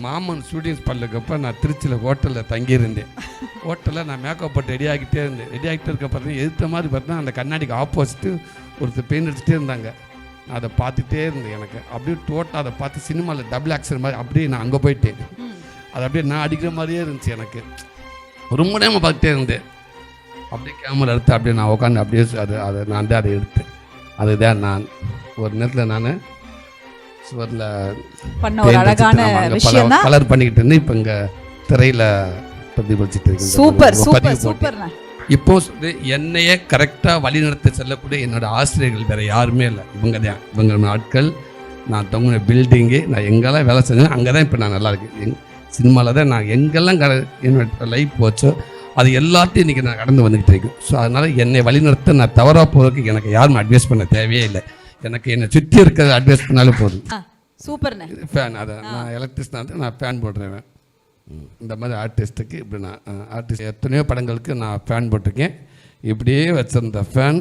மாமன் ஷூட்டிங் ஸ்பாட்லக்கப்போ நான் திருச்சியில் ஹோட்டலில் தங்கியிருந்தேன். ஹோட்டலில் நான் மேக்கப் போட்டு ரெடி ஆகிட்டே இருக்க பார்த்தீங்கன்னா எதிர்த்த மாதிரி பார்த்தீங்கன்னா அந்த கண்ணாடிக்கு ஆப்போசிட்டு ஒருத்தர் பெயிண்ட் அடிச்சுட்டே இருந்தாங்க. நான் அதை பார்த்துட்டே இருந்தேன். எனக்கு அப்படியே டோட்டலாக அதை பார்த்து சினிமாவில் டபுள் ஆக்ஷன் மாதிரி அப்படியே நான் அங்கே போயிட்டேன். அது அப்படியே நான் அடிக்கிற மாதிரியே இருந்துச்சு. எனக்கு ரொம்ப நேரம் பார்த்துட்டே இருந்தேன். அப்படியே கேமரா எடுத்து அப்படியே நான் உட்காந்து அப்படியே அதை நான் தான் அதை எடுத்தேன். அதுதான் நான் ஒரு நேரத்தில் நான் சுவரில் பண்ண ஒரு அழகான விஷயம் தான் கலர் பண்ணிக்கிட்டு இருந்தேன். இப்போ இங்கே திரையில் பிரதிபலிச்சுட்டு இருக்கேன். Super super super. இப்போ என்னையே கரெக்டாக வழிநடத்த செல்லக்கூடிய என்னோட ஆசிரியர்கள் வேறு யாருமே இல்லை. இவங்க தான், இவங்க ஆட்கள். நான் தங்கின பில்டிங்கு, நான் எங்கெல்லாம் வேலை செஞ்சேன் அங்கே தான் இப்போ நான் நல்லா இருக்கேன். சினிமாவில் தான் நான் எங்கெல்லாம் என்னோட லைஃப் போச்சோ அது எல்லாத்தையும் இன்றைக்கி நான் கடந்து வந்துக்கிட்டு இருக்கேன். ஸோ அதனால் என்னை வழிநடத்த நான் தவறாக போகிறதுக்கு எனக்கு யாரும் அட்வைஸ் பண்ண தேவையே இல்லை. எனக்கு என்னை சுற்றி இருக்கிறத அட்வைஸ் பண்ணாலும் போதும். சூப்பர்ண்ணே. ஃபேன் அதை நான் எலக்ட்ரிஷனாக தான் நான் ஃபேன் போடுறேன். இந்த மாதிரி ஆர்டிஸ்ட்டுக்கு இப்படி நான் ஆர்டிஸ்ட் எத்தனையோ படங்களுக்கு நான் ஃபேன் போட்டிருக்கேன். இப்படியே வச்சிருந்த ஃபேன்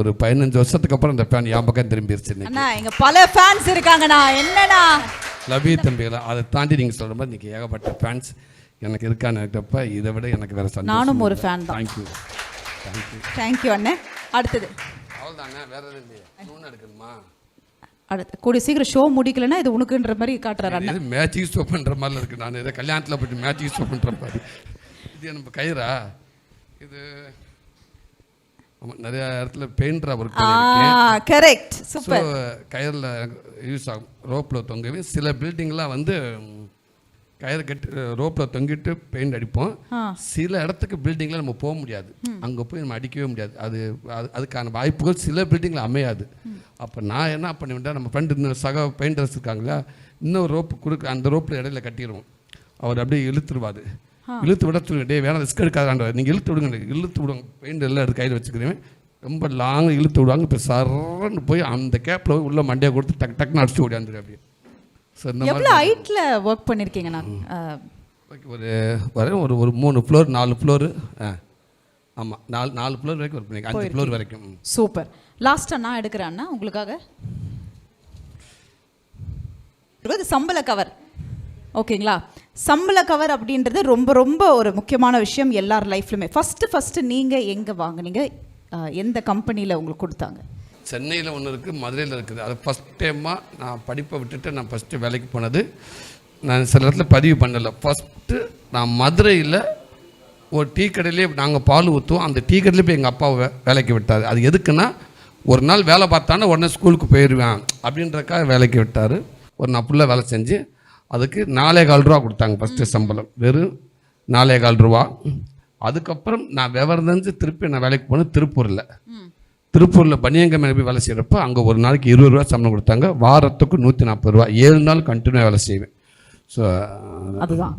ஒரு 15 வருஷத்துக்கு அப்புறம் இந்த ஃபேன் என் பக்கம் திரும்பிடுச்சு. இங்கே பல ஃபேன்ஸ் இருக்காங்கண்ணா. என்னண்ணா லவ் யூ தம்பிகளா, அதை தாண்டி நீங்கள் சொல்கிற மாதிரி இன்றைக்கி ஏகப்பட்ட ஃபேன்ஸ் எனக்கு இருக்கான்னு இருக்கப்ப இதை விட எனக்கு வேறு சந்தோஷம். நானும் ஒரு ஃபேன் தான். தேங்க்யூ தேங்க்யூ அண்ணே. அடுத்தது அவ்வளோதானே, வேறு எதுவும் இல்லையா? இன்னொன்று எடுக்கணுமா? அடுத்து கூடிய சீக்கிரம் ஷோ முடிக்கலன்னா இது உனக்குன்ற மாதிரி காட்டுறாரு அண்ணன். மேட்சிங் ஷோ பண்ணுற மாதிரி இருக்குது. நான் இதை கல்யாணத்தில் போய்ட்டு மேட்சிங் ஷோ பண்ணுற மாதிரி. இது நம்ம கயிறா இது? ஆமாம், நிறைய இடத்துல பெயிண்டரா ஒர்க் பண்ணியிருக்கேன். Correct, super. கயிறில் யூஸ் ஆகும். ரோப்பில் தொங்கவே சில பில்டிங்லாம் வந்து கயிறு கட்டி ரோப்பில் தொங்கிட்டு பெயிண்ட் அடிப்போம். சில இடத்துக்கு பில்டிங்கில் நம்ம போக முடியாது. அங்கே போய் நம்ம அடிக்கவே முடியாது. அதுக்கான வாய்ப்புகள் சில பில்டிங்கில் அமையாது. அப்போ நான் என்ன பண்ணிவிட்டேன், நம்ம ஃப்ரெண்டு இன்னும் சக பெயிண்டர்ஸ் இருக்காங்களா, இன்னொரு ரோப்பு கொடுக்க அந்த ரோப்பில் இடையில கட்டிடுவோம். அவர் அப்படியே இழுத்துருவார். இழுத்து விட சொல்லுங்க, டே வேணாம் ரிஸ்க் எடுக்காதான்ற, நீங்கள் இழுத்து விடுங்க. இழுத்து விடுவாங்க. பெயிண்ட் எல்லாம் எடுத்து கையில் வச்சுக்கிறேன். ரொம்ப லாங் இழுத்து விடுவாங்க. இப்போ சரன்னு போய் அந்த கேப்பில் உள்ள மண்டையை கொடுத்து டக்கு டக்குன்னு அடிச்சு ஓடியாந்துரு. அப்படியே எவ்வளோ ஹைட்டில் ஒர்க் பண்ணியிருக்கீங்கண்ணா? ஒரு ஒரு ஒரு 3 ஃப்ளோர் 4 ஃப்ளோரு. ஆமாம், 4 ஃப்ளோர் வரைக்கும் ஒர்க் பண்ணியிருக்கேன். 5 ஃப்ளோர் வரைக்கும். சூப்பர். லாஸ்ட்டாக நான் எடுக்கிறேன்னா உங்களுக்காக சம்பள கவர். ஓகேங்களா? சம்பள கவர் அப்படின்றது ரொம்ப ரொம்ப ஒரு முக்கியமான விஷயம் எல்லார் லைஃப்லையுமே. ஃபஸ்ட்டு நீங்கள் எங்கே வாங்குனீங்க? எந்த கம்பெனியில் உங்களுக்கு கொடுத்தாங்க? சென்னையில் ஒன்று இருக்குது, மதுரையில் இருக்குது. அது ஃபஸ்ட் டைமாக நான் படிப்பை விட்டுட்டு நான் ஃபஸ்ட்டு வேலைக்கு போனது. நான் சில இடத்துல பதிவு பண்ணலை. ஃபஸ்ட்டு நான் மதுரையில் ஒரு டீ கடையிலே நாங்கள் பால் ஊற்றுவோம். அந்த டீ கடையிலே போய் எங்கள் அப்பாவை வேலைக்கு விட்டார். அது எதுக்குன்னா, ஒரு நாள் வேலை பார்த்தானே உடனே ஸ்கூலுக்கு போயிடுவேன் அப்படின்றக்காக வேலைக்கு விட்டார். ஒரு நான் ஃபுல்லாக வேலை செஞ்சு அதுக்கு 4,4 ரூபா கொடுத்தாங்க ஃபஸ்ட்டு சம்பளம். வெறும் 4,4 ரூபா. அதுக்கப்புறம் நான் விவரம் தெரிஞ்சு திருப்பி நான் வேலைக்கு போனேன் திருப்பூரில் பனியங்க மேலே போய் வேலை செய்கிறப்ப அங்கே ஒரு நாளைக்கு 20 ரூபா சம்பளம் கொடுத்தாங்க. வாரத்துக்கு 140 ரூபா. 7 நாள் கண்டினியூவாக வேலை செய்வேன். ஸோ அதுதான்